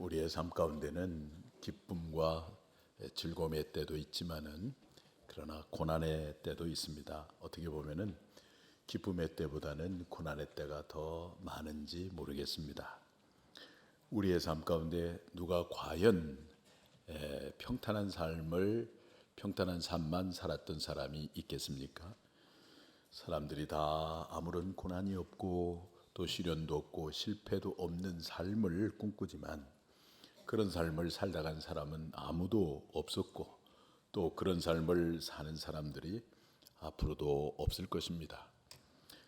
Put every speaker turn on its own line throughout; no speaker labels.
우리의 삶 가운데는 기쁨과 즐거움의 때도 있지만은 그러나 고난의 때도 있습니다. 어떻게 보면은 기쁨의 때보다는 고난의 때가 더 많은지 모르겠습니다. 우리의 삶 가운데 누가 과연 평탄한 삶만 살았던 사람이 있겠습니까? 사람들이 다 아무런 고난이 없고 또 시련도 없고 실패도 없는 삶을 꿈꾸지만 그런 삶을 살다간 사람은 아무도 없었고 또 그런 삶을 사는 사람들이 앞으로도 없을 것입니다.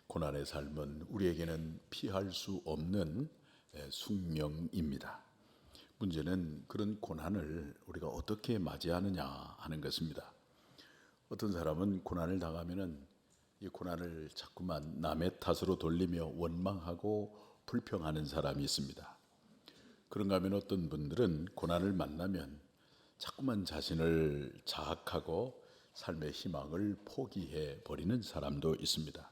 고난의 삶은 우리에게는 피할 수 없는 숙명입니다. 문제는 그런 고난을 우리가 어떻게 맞이하느냐 하는 것입니다. 어떤 사람은 고난을 당하면은 이 고난을 자꾸만 남의 탓으로 돌리며 원망하고 불평하는 사람이 있습니다. 그런가 하면 어떤 분들은 고난을 만나면 자꾸만 자신을 자학하고 삶의 희망을 포기해 버리는 사람도 있습니다.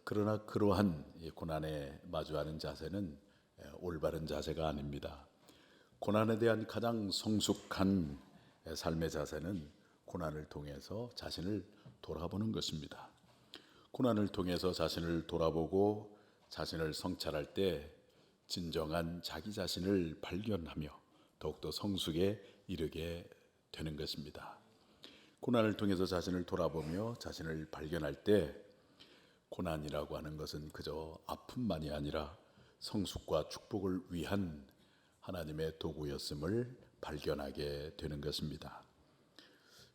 그러나 그러한 고난에 마주하는 자세는 올바른 자세가 아닙니다. 고난에 대한 가장 성숙한 삶의 자세는 고난을 통해서 자신을 돌아보는 것입니다. 고난을 통해서 자신을 돌아보고 자신을 성찰할 때 진정한 자기 자신을 발견하며 더욱더 성숙에 이르게 되는 것입니다. 고난을 통해서 자신을 돌아보며 자신을 발견할 때 고난이라고 하는 것은 그저 아픔만이 아니라 성숙과 축복을 위한 하나님의 도구였음을 발견하게 되는 것입니다.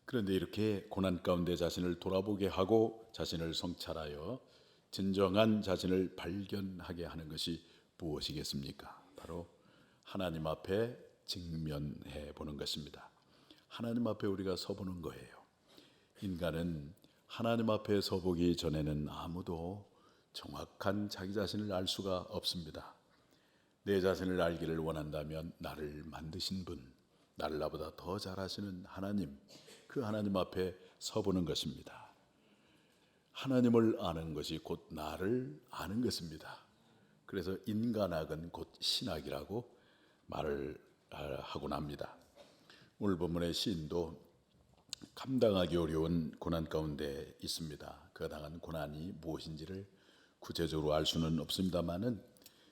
그런데 이렇게 고난 가운데 자신을 돌아보게 하고 자신을 성찰하여 진정한 자신을 발견하게 하는 것이 무엇이겠습니까? 바로 하나님 앞에 직면해 보는 것입니다. 하나님 앞에 우리가 서보는 거예요. 인간은 하나님 앞에 서보기 전에는 아무도 정확한 자기 자신을 알 수가 없습니다. 내 자신을 알기를 원한다면 나를 만드신 분, 나를 나보다 더 잘하시는 하나님, 그 하나님 앞에 서보는 것입니다. 하나님을 아는 것이 곧 나를 아는 것입니다. 그래서 인간학은 곧 신학이라고 말을 하곤 합니다. 오늘 본문의 시인도 감당하기 어려운 고난 가운데 있습니다. 그가 당한 고난이 무엇인지를 구체적으로 알 수는 없습니다만은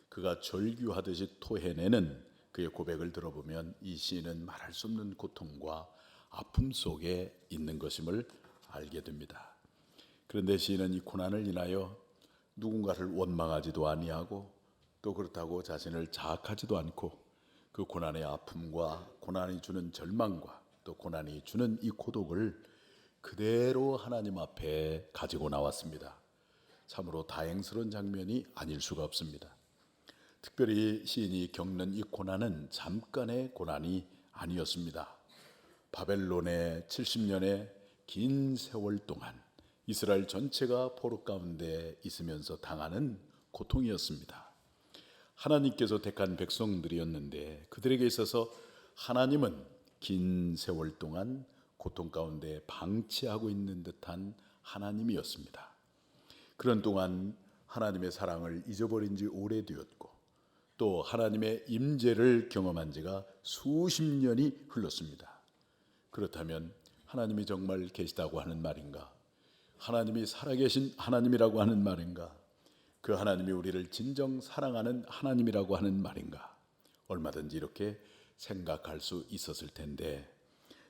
그가 절규하듯이 토해내는 그의 고백을 들어보면 이 시인은 말할 수 없는 고통과 아픔 속에 있는 것임을 알게 됩니다. 그런데 시인은 이 고난을 인하여 누군가를 원망하지도 아니하고 또 그렇다고 자신을 자학하지도 않고 그 고난의 아픔과 고난이 주는 절망과 또 고난이 주는 이 고독을 그대로 하나님 앞에 가지고 나왔습니다. 참으로 다행스러운 장면이 아닐 수가 없습니다. 특별히 시인이 겪는 이 고난은 잠깐의 고난이 아니었습니다. 바벨론의 70년의 긴 세월 동안 이스라엘 전체가 포로 가운데 있으면서 당하는 고통이었습니다. 하나님께서 택한 백성들이었는데 그들에게 있어서 하나님은 긴 세월 동안 고통 가운데 방치하고 있는 듯한 하나님이었습니다. 그런 동안 하나님의 사랑을 잊어버린 지 오래되었고 또 하나님의 임재를 경험한 지가 수십 년이 흘렀습니다. 그렇다면 하나님이 정말 계시다고 하는 말인가? 하나님이 살아계신 하나님이라고 하는 말인가? 그 하나님이 우리를 진정 사랑하는 하나님이라고 하는 말인가? 얼마든지 이렇게 생각할 수 있었을 텐데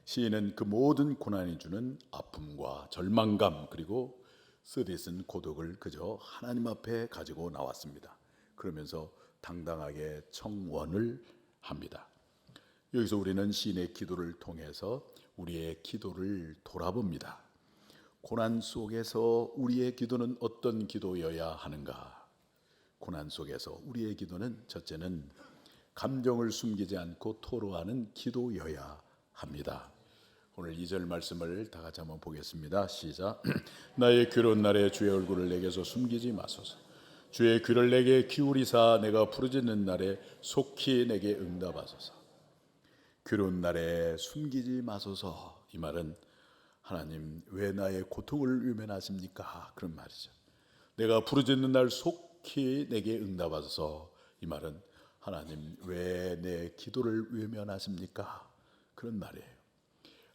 시인은 그 모든 고난이 주는 아픔과 절망감 그리고 쓰디쓴 고독을 그저 하나님 앞에 가지고 나왔습니다. 그러면서 당당하게 청원을 합니다. 여기서 우리는 시인의 기도를 통해서 우리의 기도를 돌아봅니다. 고난 속에서 우리의 기도는 어떤 기도여야 하는가? 고난 속에서 우리의 기도는 첫째는 감정을 숨기지 않고 토로하는 기도여야 합니다. 오늘 2절 말씀을 다 같이 한번 보겠습니다. 시작. 나의 괴로운 날에 주의 얼굴을 내게서 숨기지 마소서. 주의 귀를 내게 기울이사 내가 부르짖는 날에 속히 내게 응답하소서. 괴로운 날에 숨기지 마소서. 이 말은 하나님 왜 나의 고통을 외면하십니까? 그런 말이죠. 내가 부르짖는 날 속히 내게 응답하소서. 이 말은 하나님 왜 내 기도를 외면하십니까? 그런 말이에요.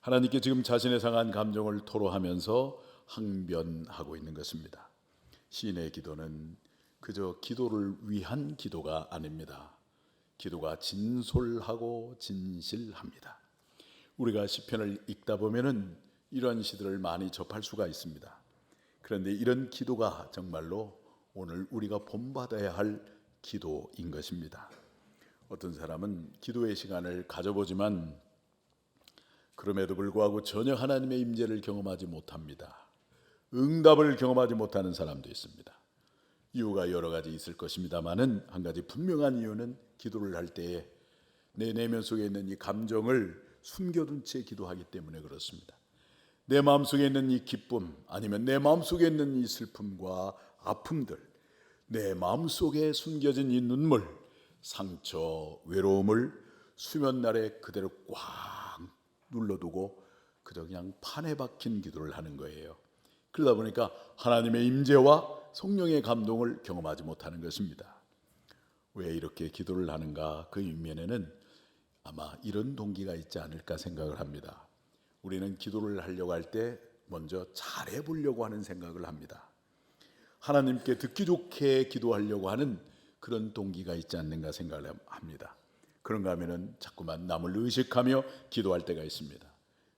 하나님께 지금 자신의 상한 감정을 토로하면서 항변하고 있는 것입니다. 시인의 기도는 그저 기도를 위한 기도가 아닙니다. 기도가 진솔하고 진실합니다. 우리가 시편을 읽다 보면은 이런 시들을 많이 접할 수가 있습니다. 그런데 이런 기도가 정말로 오늘 우리가 본받아야 할 기도인 것입니다. 어떤 사람은 기도의 시간을 가져보지만 그럼에도 불구하고 전혀 하나님의 임재를 경험하지 못합니다. 응답을 경험하지 못하는 사람도 있습니다. 이유가 여러 가지 있을 것입니다만은 한 가지 분명한 이유는 기도를 할 때에 내 내면 속에 있는 이 감정을 숨겨둔 채 기도하기 때문에 그렇습니다. 내 마음속에 있는 이 기쁨 아니면 내 마음속에 있는 이 슬픔과 아픔들, 내 마음속에 숨겨진 이 눈물, 상처, 외로움을 수면 아래 그대로 꽉 눌러두고 그저 그냥 판에 박힌 기도를 하는 거예요. 그러다 보니까 하나님의 임재와 성령의 감동을 경험하지 못하는 것입니다. 왜 이렇게 기도를 하는가? 그 이면에는 아마 이런 동기가 있지 않을까 생각을 합니다. 우리는 기도를 하려고 할 때 먼저 잘해보려고 하는 생각을 합니다. 하나님께 듣기 좋게 기도하려고 하는 그런 동기가 있지 않는가 생각을 합니다. 그런가 하면은 자꾸만 남을 의식하며 기도할 때가 있습니다.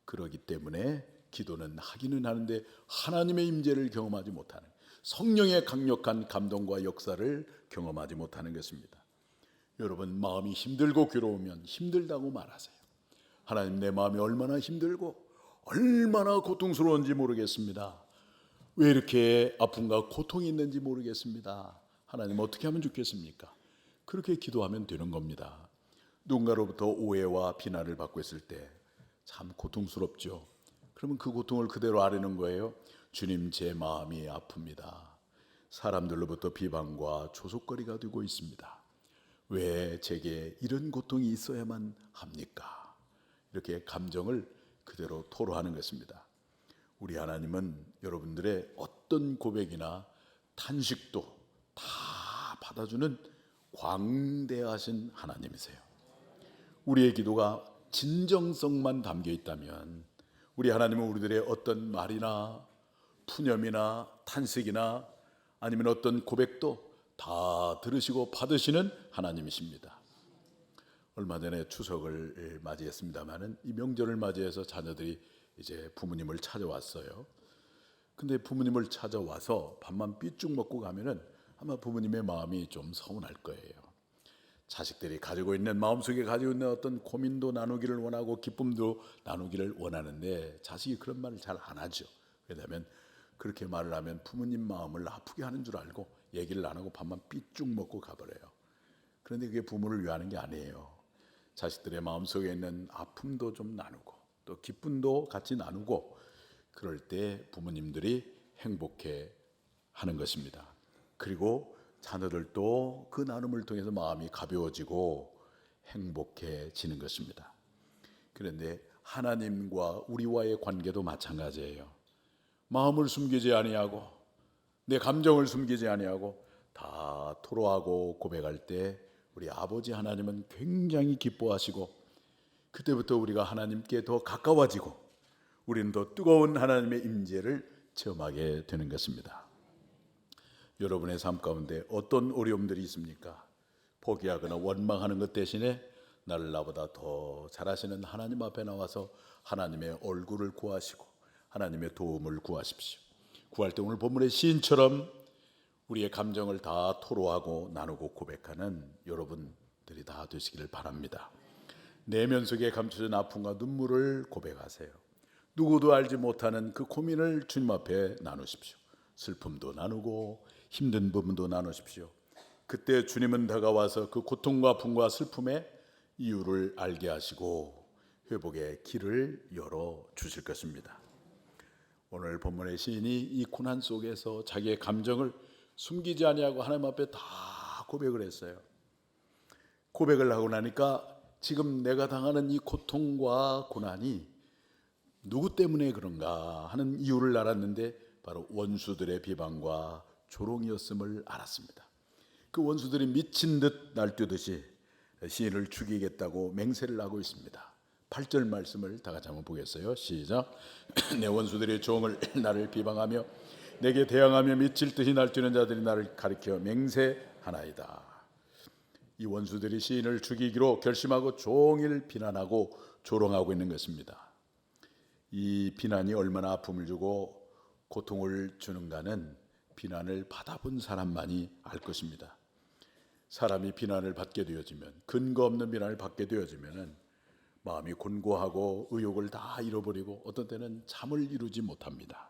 그러기 때문에 기도는 하기는 하는데 하나님의 임재를 경험하지 못하는, 성령의 강력한 감동과 역사를 경험하지 못하는 것입니다. 여러분, 마음이 힘들고 괴로우면 힘들다고 말하세요. 하나님, 내 마음이 얼마나 힘들고 얼마나 고통스러운지 모르겠습니다. 왜 이렇게 아픔과 고통이 있는지 모르겠습니다. 하나님, 어떻게 하면 좋겠습니까? 그렇게 기도하면 되는 겁니다. 누군가로부터 오해와 비난을 받고 있을 때 참 고통스럽죠. 그러면 그 고통을 그대로 아뢰는 거예요. 주님, 제 마음이 아픕니다. 사람들로부터 비방과 조속거리가 되고 있습니다. 왜 제게 이런 고통이 있어야만 합니까? 이렇게 감정을 그대로 토로하는 것입니다. 우리 하나님은 여러분들의 어떤 고백이나 탄식도 다 받아주는 광대하신 하나님이세요. 우리의 기도가 진정성만 담겨 있다면 우리 하나님은 우리들의 어떤 말이나 푸념이나 탄식이나 아니면 어떤 고백도 다 들으시고 받으시는 하나님이십니다. 얼마 전에 추석을 맞이했습니다마는 이 명절을 맞이해서 자녀들이 이제 부모님을 찾아왔어요. 근데 부모님을 찾아와서 밥만 삐쭉 먹고 가면은 아마 부모님의 마음이 좀 서운할 거예요. 자식들이 가지고 있는, 마음속에 가지고 있는 어떤 고민도 나누기를 원하고 기쁨도 나누기를 원하는데 자식이 그런 말을 잘 안 하죠. 왜냐하면 그렇게 말을 하면 부모님 마음을 아프게 하는 줄 알고 얘기를 안 하고 밥만 삐쭉 먹고 가버려요. 그런데 그게 부모를 위하는 게 아니에요. 자식들의 마음속에 있는 아픔도 좀 나누고 또 기쁨도 같이 나누고 그럴 때 부모님들이 행복해 하는 것입니다. 그리고 자녀들도 그 나눔을 통해서 마음이 가벼워지고 행복해지는 것입니다. 그런데 하나님과 우리와의 관계도 마찬가지예요. 마음을 숨기지 아니하고 내 감정을 숨기지 아니하고 다 토로하고 고백할 때 우리 아버지 하나님은 굉장히 기뻐하시고 그때부터 우리가 하나님께 더 가까워지고 우리는 더 뜨거운 하나님의 임재를 체험하게 되는 것입니다. 여러분의 삶 가운데 어떤 어려움들이 있습니까? 포기하거나 원망하는 것 대신에 나를 나보다 더 잘하시는 하나님 앞에 나와서 하나님의 얼굴을 구하시고 하나님의 도움을 구하십시오. 구할 때 오늘 본문의 시인처럼 우리의 감정을 다 토로하고 나누고 고백하는 여러분들이 다 되시기를 바랍니다. 내면 속에 감춰진 아픔과 눈물을 고백하세요. 누구도 알지 못하는 그 고민을 주님 앞에 나누십시오. 슬픔도 나누고 힘든 부분도 나누십시오. 그때 주님은 다가와서 그 고통과 아픔과 슬픔의 이유를 알게 하시고 회복의 길을 열어 주실 것입니다. 오늘 본문의 시인이 이 고난 속에서 자기의 감정을 숨기지 아니하고 하나님 앞에 다 고백을 했어요. 고백을 하고 나니까 지금 내가 당하는 이 고통과 고난이 누구 때문에 그런가 하는 이유를 알았는데 바로 원수들의 비방과 조롱이었음을 알았습니다. 그 원수들이 미친 듯 날뛰듯이 시인을 죽이겠다고 맹세를 하고 있습니다. 8절 말씀을 다 같이 한번 보겠어요. 시작. 내 원수들의 종을 나를 비방하며 내게 대항하며 미칠 듯이 날뛰는 자들이 나를 가리켜 맹세하나이다. 이 원수들이 시인을 죽이기로 결심하고 종일 비난하고 조롱하고 있는 것입니다. 이 비난이 얼마나 아픔을 주고 고통을 주는가는 비난을 받아본 사람만이 알 것입니다. 사람이 비난을 받게 되어지면, 근거 없는 비난을 받게 되어지면 마음이 곤고하고 의욕을 다 잃어버리고 어떤 때는 잠을 이루지 못합니다.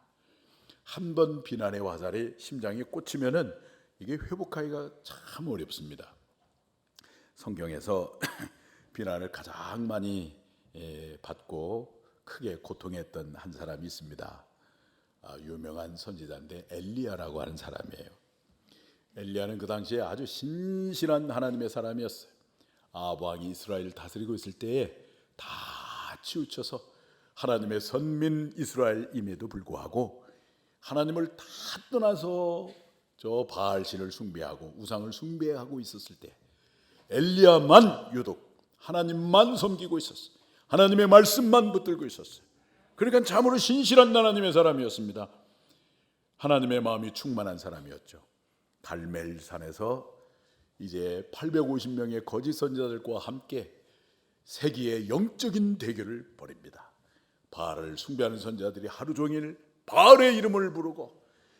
한 번 비난의 화살이 심장에 꽂히면은 이게 회복하기가 참 어렵습니다. 성경에서 비난을 가장 많이 받고 크게 고통했던 한 사람이 있습니다. 유명한 선지자인데 엘리야라고 하는 사람이에요. 엘리야는 그 당시에 아주 신실한 하나님의 사람이었어요. 아합 왕이 이스라엘을 다스리고 있을 때에 다 치우쳐서 하나님의 선민 이스라엘임에도 불구하고 하나님을 다 떠나서 저 바알신을 숭배하고 우상을 숭배하고 있었을 때 엘리야만 유독 하나님만 섬기고 있었어요. 하나님의 말씀만 붙들고 있었어요. 그러니까 참으로 신실한 하나님의 사람이었습니다. 하나님의 마음이 충만한 사람이었죠. 갈멜산에서 이제 850명의 거짓 선지자들과 함께 세기의 영적인 대결을 벌입니다. 바알을 숭배하는 선지자들이 하루 종일 바알의 이름을 부르고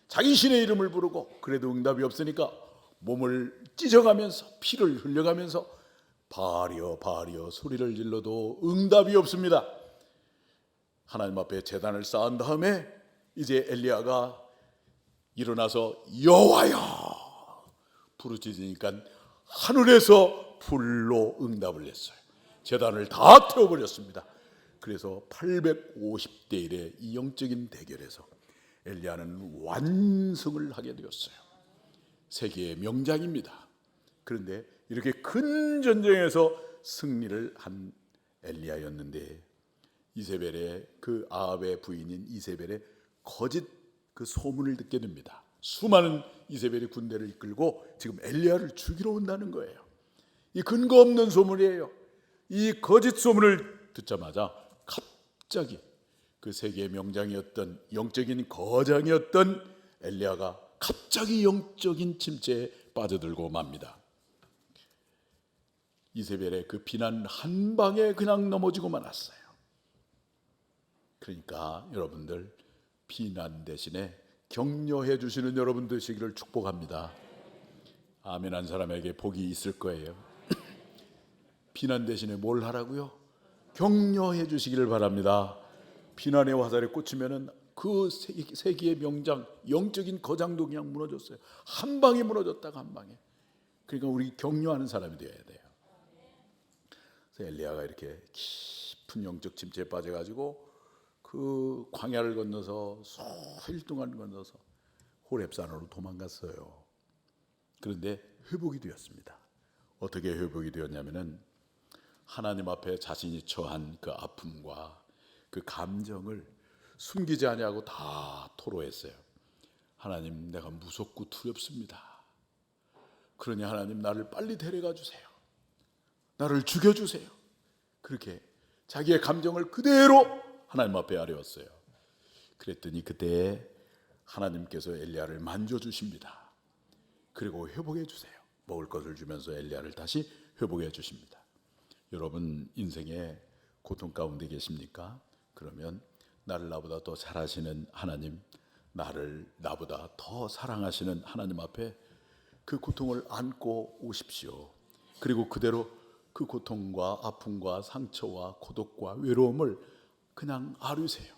자기 신의 이름을 부르고 그래도 응답이 없으니까 몸을 찢어가면서 피를 흘려가면서 바알이여 바알이여 소리를 질러도 응답이 없습니다. 하나님 앞에 제단을 쌓은 다음에 이제 엘리야가 일어나서 여호와여 부르짖으니까 하늘에서 불로 응답을 했어요. 제단을 다 태워버렸습니다. 그래서 850대 1의 이 영적인 대결에서 엘리야는 완승을 하게 되었어요. 세계의 명장입니다. 그런데 이렇게 큰 전쟁에서 승리를 한 엘리야였는데 이세벨의 그 아합의 부인인 이세벨의 거짓 그 소문을 듣게 됩니다. 수많은 이세벨이 군대를 이끌고 지금 엘리야를 죽이러 온다는 거예요. 이 근거 없는 소문이에요. 이 거짓 소문을 듣자마자 갑자기 그 세계의 명장이었던 영적인 거장이었던 엘리야가 갑자기 영적인 침체에 빠져들고 맙니다. 이세벨의 그 비난 한 방에 그냥 넘어지고 말았어요. 그러니까 여러분들 비난 대신에 격려해 주시는 여러분 되시기를 축복합니다. 아멘 한 사람에게 복이 있을 거예요. 비난 대신에 뭘 하라고요? 격려해 주시기를 바랍니다. 비난의 화살에 꽂히면은 그 세기의 명장 영적인 거장도 그냥 무너졌어요. 한 방에 무너졌다가 한 방에. 그러니까 우리 격려하는 사람이 되어야 돼요. 그래서 엘리야가 이렇게 깊은 영적 침체에 빠져가지고 그 광야를 건너서 수일 동안 건너서 호렙산으로 도망갔어요. 그런데 회복이 되었습니다. 어떻게 회복이 되었냐면은 하나님 앞에 자신이 처한 그 아픔과 그 감정을 숨기지 아니하고 다 토로했어요. 하나님, 내가 무섭고 두렵습니다. 그러니 하나님, 나를 빨리 데려가 주세요. 나를 죽여주세요. 그렇게 자기의 감정을 그대로 하나님 앞에 아뢰었어요. 그랬더니 그때 하나님께서 엘리야를 만져주십니다. 그리고 회복해 주세요. 먹을 것을 주면서 엘리야를 다시 회복해 주십니다. 여러분 인생에 고통 가운데 계십니까? 그러면 나를 나보다 더 잘하시는 하나님, 나를 나보다 더 사랑하시는 하나님 앞에 그 고통을 안고 오십시오. 그리고 그대로 그 고통과 아픔과 상처와 고독과 외로움을 그냥 아뢰세요.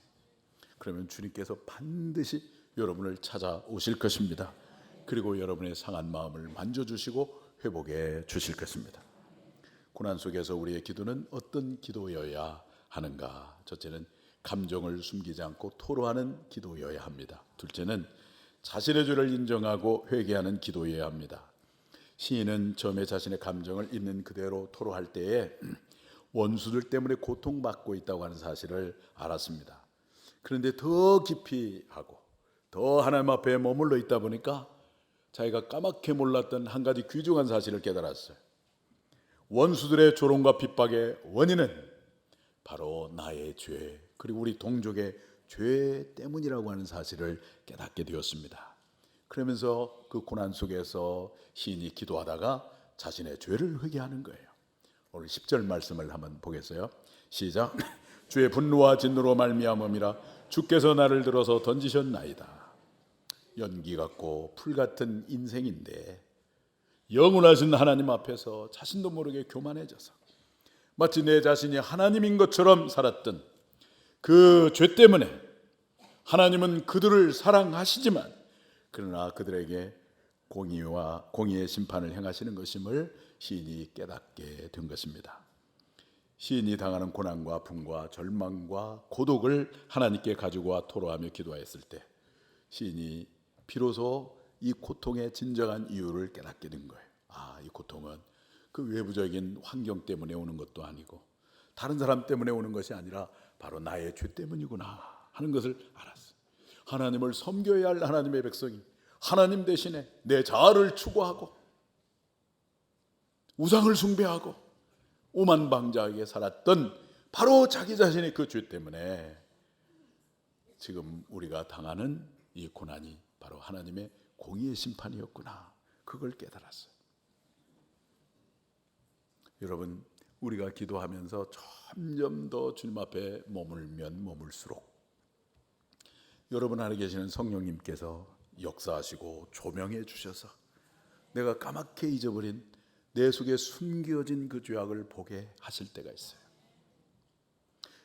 그러면 주님께서 반드시 여러분을 찾아오실 것입니다. 그리고 여러분의 상한 마음을 만져주시고 회복해 주실 것입니다. 고난 속에서 우리의 기도는 어떤 기도여야 하는가? 첫째는 감정을 숨기지 않고 토로하는 기도여야 합니다. 둘째는 자신의 죄를 인정하고 회개하는 기도여야 합니다. 시인은 처음에 자신의 감정을 있는 그대로 토로할 때에 원수들 때문에 고통받고 있다고 하는 사실을 알았습니다. 그런데 더 깊이 하고 더 하나님 앞에 머물러 있다 보니까 자기가 까맣게 몰랐던 한 가지 귀중한 사실을 깨달았어요. 원수들의 조롱과 핍박의 원인은 바로 나의 죄, 그리고 우리 동족의 죄 때문이라고 하는 사실을 깨닫게 되었습니다. 그러면서 그 고난 속에서 시인이 기도하다가 자신의 죄를 회개하는 거예요. 오늘 10절 말씀을 한번 보겠어요. 시작. 주의 분노와 진노로 말미암음이라 주께서 나를 들어서 던지셨나이다. 연기 같고 풀 같은 인생인데 영원하신 하나님 앞에서 자신도 모르게 교만해져서 마치 내 자신이 하나님인 것처럼 살았던 그 죄 때문에 하나님은 그들을 사랑하시지만 그러나 그들에게 공의의 심판을 행하시는 것임을 시인이 깨닫게 된 것입니다. 시인이 당하는 고난과 분과 절망과 고독을 하나님께 가지고 와 토로하며 기도하였을 때 시인이 비로소 이 고통의 진정한 이유를 깨닫게 된 거예요. 이 고통은 그 외부적인 환경 때문에 오는 것도 아니고 다른 사람 때문에 오는 것이 아니라 바로 나의 죄 때문이구나 하는 것을 알았어요. 하나님을 섬겨야 할 하나님의 백성이 하나님 대신에 내 자아를 추구하고 우상을 숭배하고 오만방자하게 살았던 바로 자기 자신의 그 죄 때문에 지금 우리가 당하는 이 고난이 바로 하나님의 공의의 심판이었구나, 그걸 깨달았어요. 여러분, 우리가 기도하면서 점점 더 주님 앞에 머물면 머물수록 여러분 안에 계시는 성령님께서 역사하시고 조명해 주셔서 내가 까맣게 잊어버린 내 속에 숨겨진 그 죄악을 보게 하실 때가 있어요.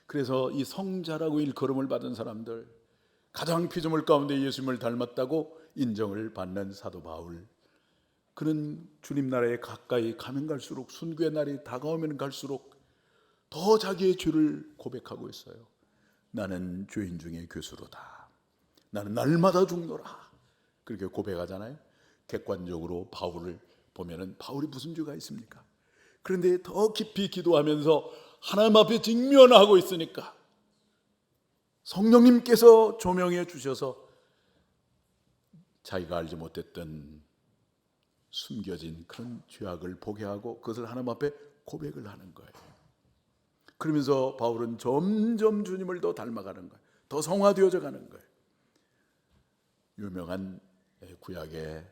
그래서 이 성자라고 일컬음을 받은 사람들, 가장 피조물 가운데 예수님을 닮았다고 인정을 받는 사도 바울, 그는 주님 나라에 가까이 가면 갈수록, 순교의 날이 다가오면 갈수록 더 자기의 죄를 고백하고 있어요. 나는 죄인 중에 괴수로다. 나는 날마다 죽노라. 그렇게 고백하잖아요. 객관적으로 바울을 보면은 바울이 무슨 죄가 있습니까? 그런데 더 깊이 기도하면서 하나님 앞에 직면하고 있으니까 성령님께서 조명해 주셔서 자기가 알지 못했던 숨겨진 그런 죄악을 보게 하고 그것을 하나님 앞에 고백을 하는 거예요. 그러면서 바울은 점점 주님을 더 닮아가는 거예요. 더 성화되어져 가는 거예요. 유명한 구약의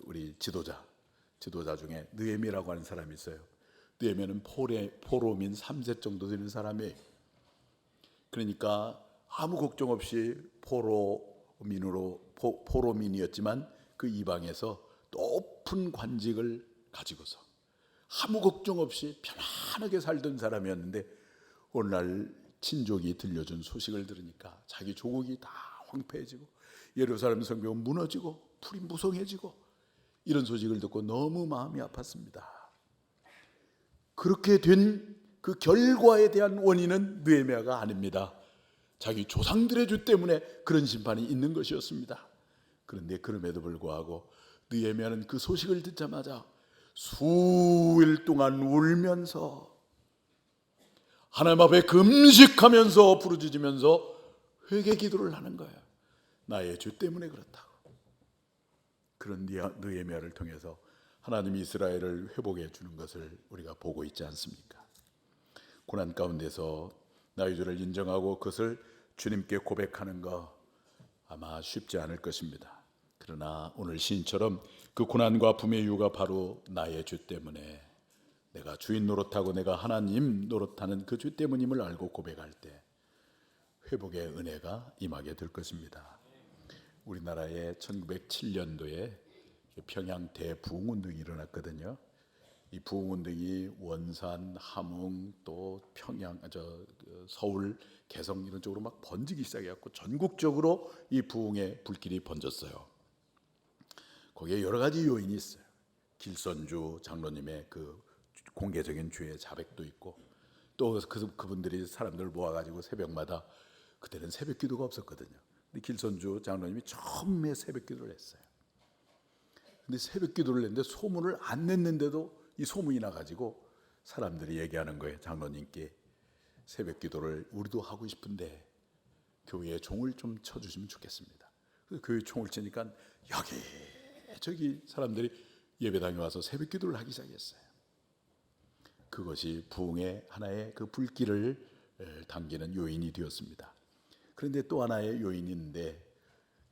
우리 지도자 중에 느헤미야라고 하는 사람이 있어요. 느헤미야는 포로민 3세 정도 되는 사람이에요. 그러니까 아무 걱정 없이 포로민이었지만 그 이방에서 높은 관직을 가지고서 아무 걱정 없이 편안하게 살던 사람이었는데 오늘날 친족이 들려준 소식을 들으니까 자기 조국이 다 황폐해지고 예루살렘 성벽은 무너지고 풀이 무성해지고 이런 소식을 듣고 너무 마음이 아팠습니다. 그렇게 된 그 결과에 대한 원인은 느헤미야가 아닙니다. 자기 조상들의 죄 때문에 그런 심판이 있는 것이었습니다. 그런데 그럼에도 불구하고 느헤미야는 그 소식을 듣자마자 수일 동안 울면서 하나님 앞에 금식하면서 부르짖으면서 회개 기도를 하는 거예요. 나의 죄 때문에 그렇다고. 그런 느헤미야를 통해서 하나님이 이스라엘을 회복해 주는 것을 우리가 보고 있지 않습니까? 고난 가운데서 나의 죄를 인정하고 그것을 주님께 고백하는 거 아마 쉽지 않을 것입니다. 그러나 오늘 시인처럼 그 고난과 아픔의 이유가 바로 나의 죄 때문에, 내가 주인 노릇하고 내가 하나님 노릇하는 그 죄 때문임을 알고 고백할 때 회복의 은혜가 임하게 될 것입니다. 우리나라에 1907년도에 평양 대부흥운동이 일어났거든요. 이 부흥운동이 원산, 함흥, 또 평양, 서울, 개성 이런 쪽으로 막 번지기 시작해갖고 전국적으로 이 부흥의 불길이 번졌어요. 거기에 여러 가지 요인이 있어요. 길선주 장로님의 그 공개적인 죄의 자백도 있고, 또 그분들이 사람들 모아가지고 새벽마다, 그때는 새벽 기도가 없었거든요. 근데 길선주 장로님이 처음에 새벽 기도를 했어요. 근데 새벽 기도를 했는데 소문을 안 냈는데도 이 소문이 나가지고 사람들이 얘기하는 거예요. 장로님께 새벽 기도를 우리도 하고 싶은데 교회에 종을 좀 쳐주시면 좋겠습니다. 그래서 교회에 종을 치니까 저기 사람들이 예배당에 와서 새벽 기도를 하기 시작했어요. 그것이 부흥의 하나의 그 불길을 당기는 요인이 되었습니다. 그런데 또 하나의 요인이 있는데,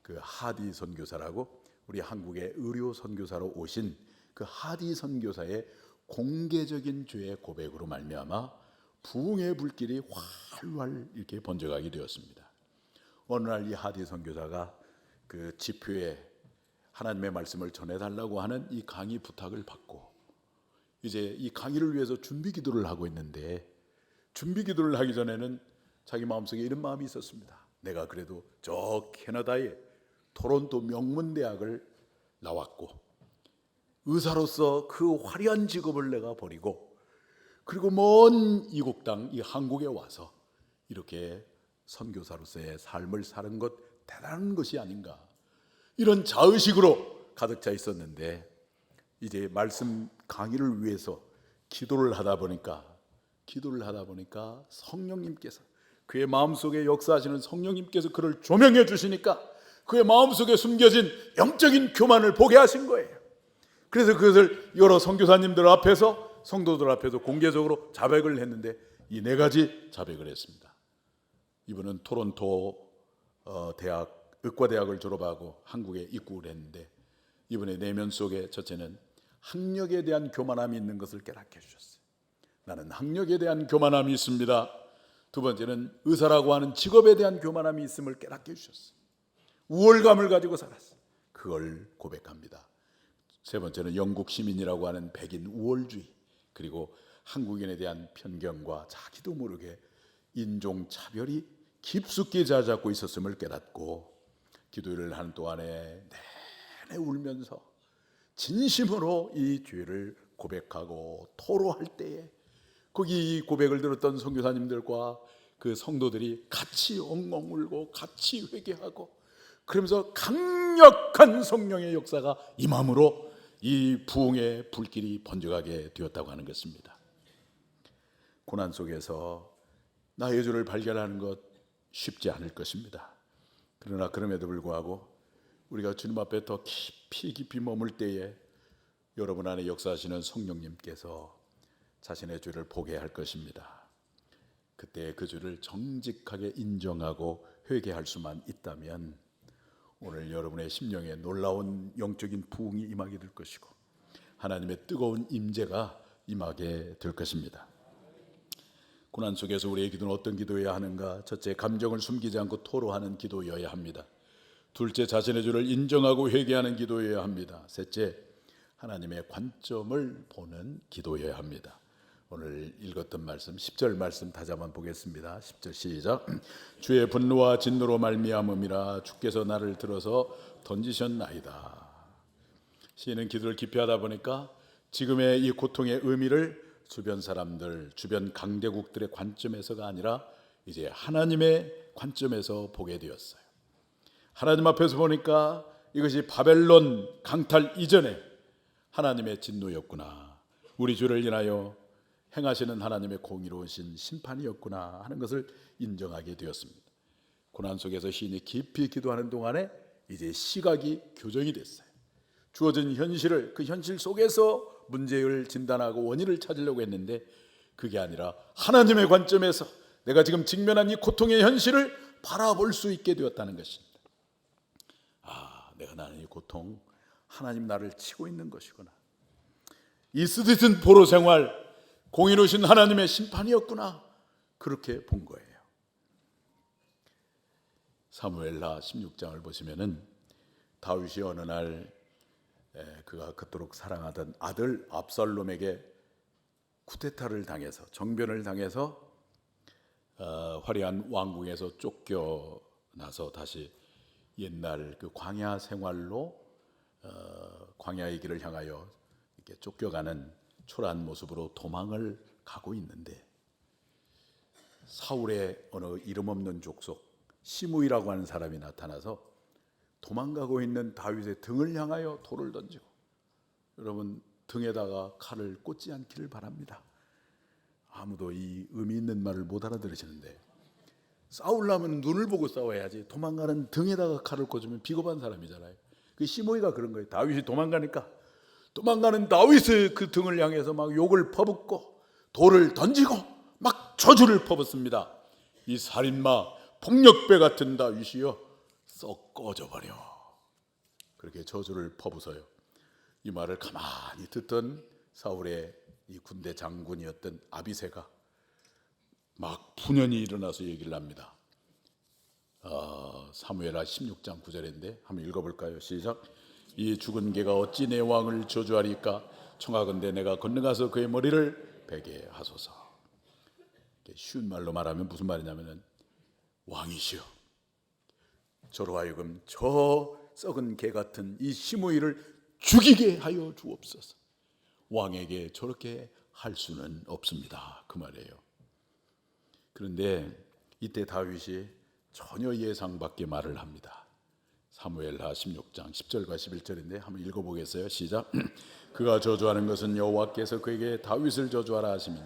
그 하디 선교사라고 우리 한국의 의료 선교사로 오신 그 하디 선교사의 공개적인 죄의 고백으로 말미암아 부흥의 불길이 활활 이렇게 번져가게 되었습니다. 어느 날 이 하디 선교사가 그 지표에 하나님의 말씀을 전해달라고 하는 이 강의 부탁을 받고 이제 이 강의를 위해서 준비 기도를 하고 있는데, 준비 기도를 하기 전에는 자기 마음속에 이런 마음이 있었습니다. 내가 그래도 저 캐나다의 토론토 명문대학을 나왔고 의사로서 그 화려한 직업을 내가 버리고 그리고 먼 이국 땅 이 한국에 와서 이렇게 선교사로서의 삶을 사는 것 대단한 것이 아닌가, 이런 자의식으로 가득 차 있었는데, 이제 말씀 강의를 위해서 기도를 하다 보니까 성령님께서, 그의 마음속에 역사하시는 성령님께서 그를 조명해 주시니까 그의 마음속에 숨겨진 영적인 교만을 보게 하신 거예요. 그래서 그것을 여러 선교사님들 앞에서, 성도들 앞에서 공개적으로 자백을 했는데, 이 4가지 자백을 했습니다. 이분은 토론토 대학 의과대학을 졸업하고 한국에 입국을 했는데, 이분의 내면 속에 첫째는 학력에 대한 교만함이 있는 것을 깨닫게 해주셨어요. 나는 학력에 대한 교만함이 있습니다. 두 번째는 의사라고 하는 직업에 대한 교만함이 있음을 깨닫게 해주셨어요. 우월감을 가지고 살았어요. 그걸 고백합니다. 세 번째는 영국 시민이라고 하는 백인 우월주의, 그리고 한국인에 대한 편견과 자기도 모르게 인종차별이 깊숙이 자리잡고 있었음을 깨닫고 기도를 하는 동안에 내내 울면서 진심으로 이 죄를 고백하고 토로할 때에 거기 이 고백을 들었던 선교사님들과 그 성도들이 같이 엉엉 울고 같이 회개하고 그러면서 강력한 성령의 역사가 임함으로 이 부흥의 불길이 번져가게 되었다고 하는 것입니다. 고난 속에서 나의 죄를 발견하는 것 쉽지 않을 것입니다. 그러나 그럼에도 불구하고 우리가 주님 앞에 더 깊이 머물 때에 여러분 안에 역사하시는 성령님께서 자신의 죄를 보게 할 것입니다. 그때 그 죄를 정직하게 인정하고 회개할 수만 있다면 오늘 여러분의 심령에 놀라운 영적인 부흥이 임하게 될 것이고 하나님의 뜨거운 임재가 임하게 될 것입니다. 고난 속에서 우리의 기도는 어떤 기도여야 하는가? 첫째, 감정을 숨기지 않고 토로하는 기도여야 합니다. 둘째, 자신의 죄를 인정하고 회개하는 기도여야 합니다. 셋째, 하나님의 관점을 보는 기도여야 합니다. 오늘 읽었던 말씀 10절 말씀 다시 한번 보겠습니다. 10절 시작. 주의 분노와 진노로 말미암음이라 주께서 나를 들어서 던지셨나이다. 시인은 기도를 깊이 하다 보니까 지금의 이 고통의 의미를 주변 사람들, 주변 강대국들의 관점에서가 아니라 이제 하나님의 관점에서 보게 되었어요. 하나님 앞에서 보니까 이것이 바벨론 강탈 이전에 하나님의 진노였구나, 우리 죄를 인하여 행하시는 하나님의 공의로우신 심판이었구나 하는 것을 인정하게 되었습니다. 고난 속에서 시인이 깊이 기도하는 동안에 이제 시각이 교정이 됐어요. 주어진 현실을, 그 현실 속에서 문제를 진단하고 원인을 찾으려고 했는데 그게 아니라 하나님의 관점에서 내가 지금 직면한 이 고통의 현실을 바라볼 수 있게 되었다는 것입니다. 내가 나는 이 고통, 하나님 나를 치고 있는 것이구나. 이 쓰디쓴 포로 생활, 공의로우신 하나님의 심판이었구나, 그렇게 본 거예요. 사무엘하 16장을 보시면은 다윗이 어느 날 그가 그토록 사랑하던 아들 압살롬에게 쿠데타를 당해서, 정변을 당해서 화려한 왕궁에서 쫓겨나서 다시 옛날 그 광야 생활로 광야의 길을 향하여 이렇게 쫓겨가는 초라한 모습으로 도망을 가고 있는데, 사울의 어느 이름 없는 족속 시므이라고 하는 사람이 나타나서 도망가고 있는 다윗의 등을 향하여 돌을 던지고, 여러분 등에다가 칼을 꽂지 않기를 바랍니다. 아무도 이 의미 있는 말을 못 알아들으시는데, 싸우려면 눈을 보고 싸워야지 도망가는 등에다가 칼을 꽂으면 비겁한 사람이잖아요. 그 시므이가 그런 거예요. 다윗이 도망가니까 도망가는 다윗의 그 등을 향해서 막 욕을 퍼붓고 돌을 던지고 막 저주를 퍼붓습니다. 이 살인마 폭력배 같은 다윗이여 썩 꺼져버려. 그렇게 저주를 퍼부어요. 이 말을 가만히 듣던 사울의 이 군대 장군이었던 아비새가 막 분연히 일어나서 얘기를 합니다. 사무엘하 16장 9절인데 한번 읽어볼까요? 시작. 이 죽은 개가 어찌 내 왕을 저주하리까? 청하건대 내가 건너가서 그의 머리를 베게 하소서. 쉬운 말로 말하면 무슨 말이냐면은 왕이시여, 저로 하여금 저 썩은 개 같은 이 시므이를 죽이게 하여 주옵소서. 왕에게 저렇게 할 수는 없습니다, 그 말이에요. 그런데 이때 다윗이 전혀 예상 밖의 말을 합니다. 사무엘하 16장 10절과 11절인데 한번 읽어보겠어요. 시작. 그가 저주하는 것은 여호와께서 그에게 다윗을 저주하라 하시니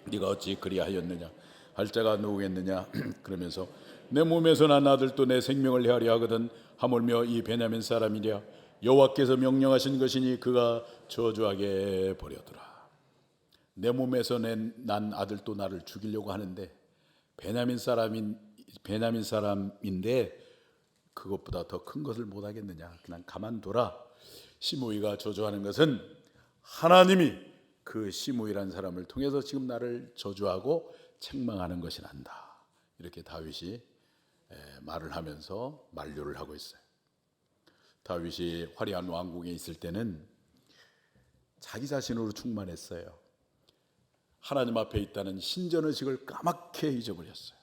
네가 어찌 그리하였느냐? 할 자가 누구겠느냐? 그러면서 내 몸에서 난 아들도 내 생명을 헤아려 하거든 하물며 이 베냐민 사람이랴 여호와께서 명령하신 것이니 그가 저주하게 버려두라. 내 몸에서 난 아들도 나를 죽이려고 하는데 베냐민 사람인데 그것보다 더 큰 것을 못하겠느냐? 그냥 가만둬라. 시므이가 저주하는 것은 하나님이 그 시므이라는 사람을 통해서 지금 나를 저주하고 책망하는 것이란다. 이렇게 다윗이 말을 하면서 만류를 하고 있어요. 다윗이 화려한 왕궁에 있을 때는 자기 자신으로 충만했어요. 하나님 앞에 있다는 신전의식을 까맣게 잊어버렸어요.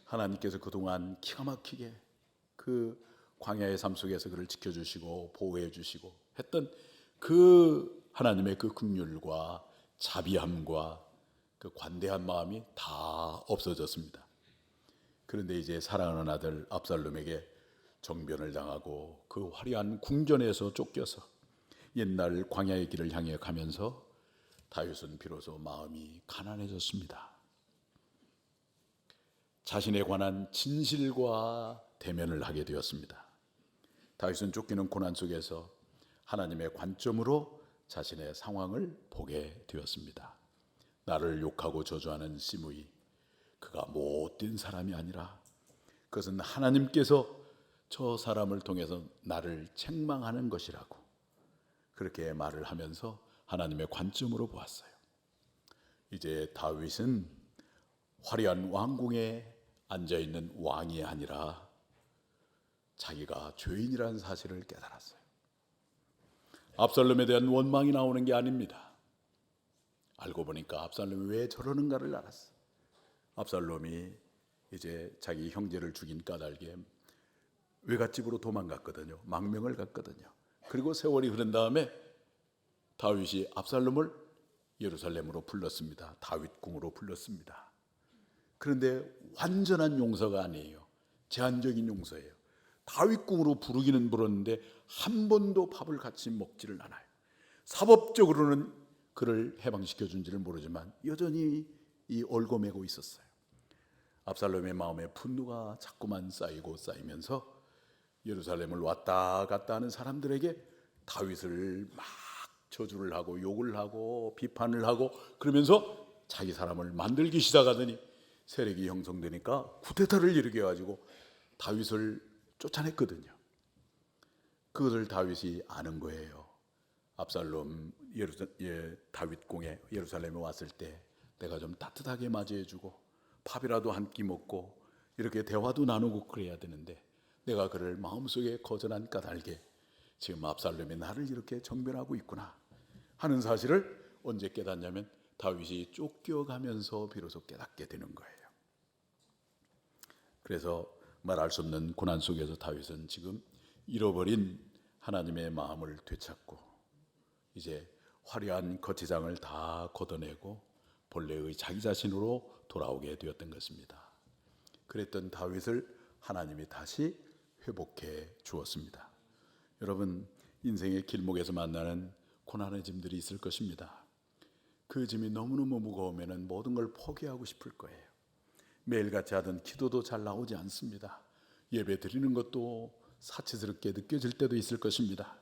하나님께서 그동안 기가 막히게 그 광야의 삶 속에서 그를 지켜주시고 보호해 주시고 했던 그 하나님의 그 긍휼과 자비함과 그 관대한 마음이 다 없어졌습니다. 그런데 이제 사랑하는 아들 압살롬에게 정변을 당하고 그 화려한 궁전에서 쫓겨서 옛날 광야의 길을 향해 가면서 다윗은 비로소 마음이 가난해졌습니다. 자신에 관한 진실과 대면을 하게 되었습니다. 다윗은 쫓기는 고난 속에서 하나님의 관점으로 자신의 상황을 보게 되었습니다. 나를 욕하고 저주하는 시므이, 그가 못된 사람이 아니라 그것은 하나님께서 저 사람을 통해서 나를 책망하는 것이라고 그렇게 말을 하면서 하나님의 관점으로 보았어요. 이제 다윗은 화려한 왕궁에 앉아있는 왕이 아니라 자기가 죄인이라는 사실을 깨달았어요. 압살롬에 대한 원망이 나오는 게 아닙니다. 알고 보니까 압살롬이 왜 저러는가를 알았어요. 압살롬이 이제 자기 형제를 죽인 까닭에 외갓집으로 도망갔거든요. 망명을 갔거든요. 그리고 세월이 흐른 다음에 다윗이 압살롬을 예루살렘으로 불렀습니다. 다윗궁으로 불렀습니다. 그런데 완전한 용서가 아니에요. 제한적인 용서예요. 다윗궁으로 부르기는 부르는데 한 번도 밥을 같이 먹지를 않아요. 사법적으로는 그를 해방시켜 준지를 모르지만 여전히 이 얽어매고 있었어요. 압살롬의 마음에 분노가 자꾸만 쌓이면서 예루살렘을 왔다 갔다 하는 사람들에게 다윗을 막 저주를 하고 욕을 하고 비판을 하고 그러면서 자기 사람을 만들기 시작하더니 세력이 형성되니까 쿠데타를 일으켜 가지고 다윗을 쫓아냈거든요. 그것을 다윗이 아는 거예요. 압살롬 다윗궁에 예루살렘에 왔을 때 내가 좀 따뜻하게 맞이해주고 밥이라도 한 끼 먹고 이렇게 대화도 나누고 그래야 되는데 내가 그를 마음속에 거절한 까닭에 지금 압살롬이 나를 이렇게 정변하고 있구나 하는 사실을 언제 깨닫냐면 다윗이 쫓겨가면서 비로소 깨닫게 되는 거예요. 그래서 말할 수 없는 고난 속에서 다윗은 지금 잃어버린 하나님의 마음을 되찾고 이제 화려한 거치장을 다 걷어내고 본래의 자기 자신으로 돌아오게 되었던 것입니다. 그랬던 다윗을 하나님이 다시 회복해 주었습니다. 여러분, 인생의 길목에서 만나는 고난의 짐들이 있을 것입니다. 그 짐이 너무너무 무거우면 모든 걸 포기하고 싶을 거예요. 매일같이 하던 기도도 잘 나오지 않습니다. 예배 드리는 것도 사치스럽게 느껴질 때도 있을 것입니다.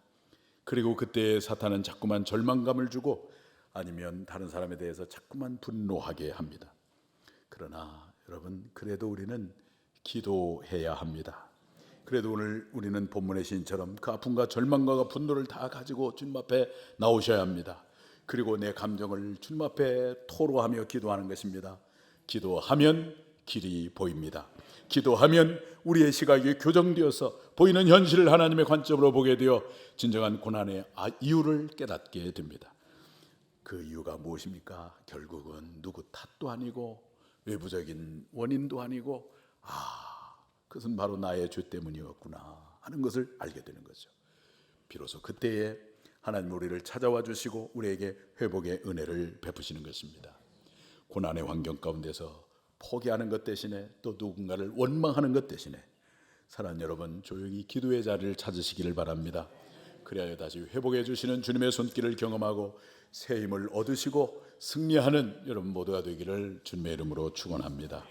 그리고 그때 사탄은 자꾸만 절망감을 주고 아니면 다른 사람에 대해서 자꾸만 분노하게 합니다. 그러나 여러분, 그래도 우리는 기도해야 합니다. 그래도 오늘 우리는 본문의 시인처럼 그 아픔과 절망과 분노를 다 가지고 주님 앞에 나오셔야 합니다. 그리고 내 감정을 주님 앞에 토로하며 기도하는 것입니다. 기도하면 길이 보입니다. 기도하면 우리의 시각이 교정되어서 보이는 현실을 하나님의 관점으로 보게 되어 진정한 고난의 이유를 깨닫게 됩니다. 그 이유가 무엇입니까? 결국은 누구 탓도 아니고 외부적인 원인도 아니고 그것은 바로 나의 죄 때문이었구나 하는 것을 알게 되는 거죠. 비로소 그때에 하나님 우리를 찾아와 주시고 우리에게 회복의 은혜를 베푸시는 것입니다. 고난의 환경 가운데서 포기하는 것 대신에 또 누군가를 원망하는 것 대신에 사랑하는 여러분, 조용히 기도의 자리를 찾으시기를 바랍니다. 그리하여 다시 회복해 주시는 주님의 손길을 경험하고 새 힘을 얻으시고 승리하는 여러분 모두가 되기를 주님의 이름으로 축원합니다.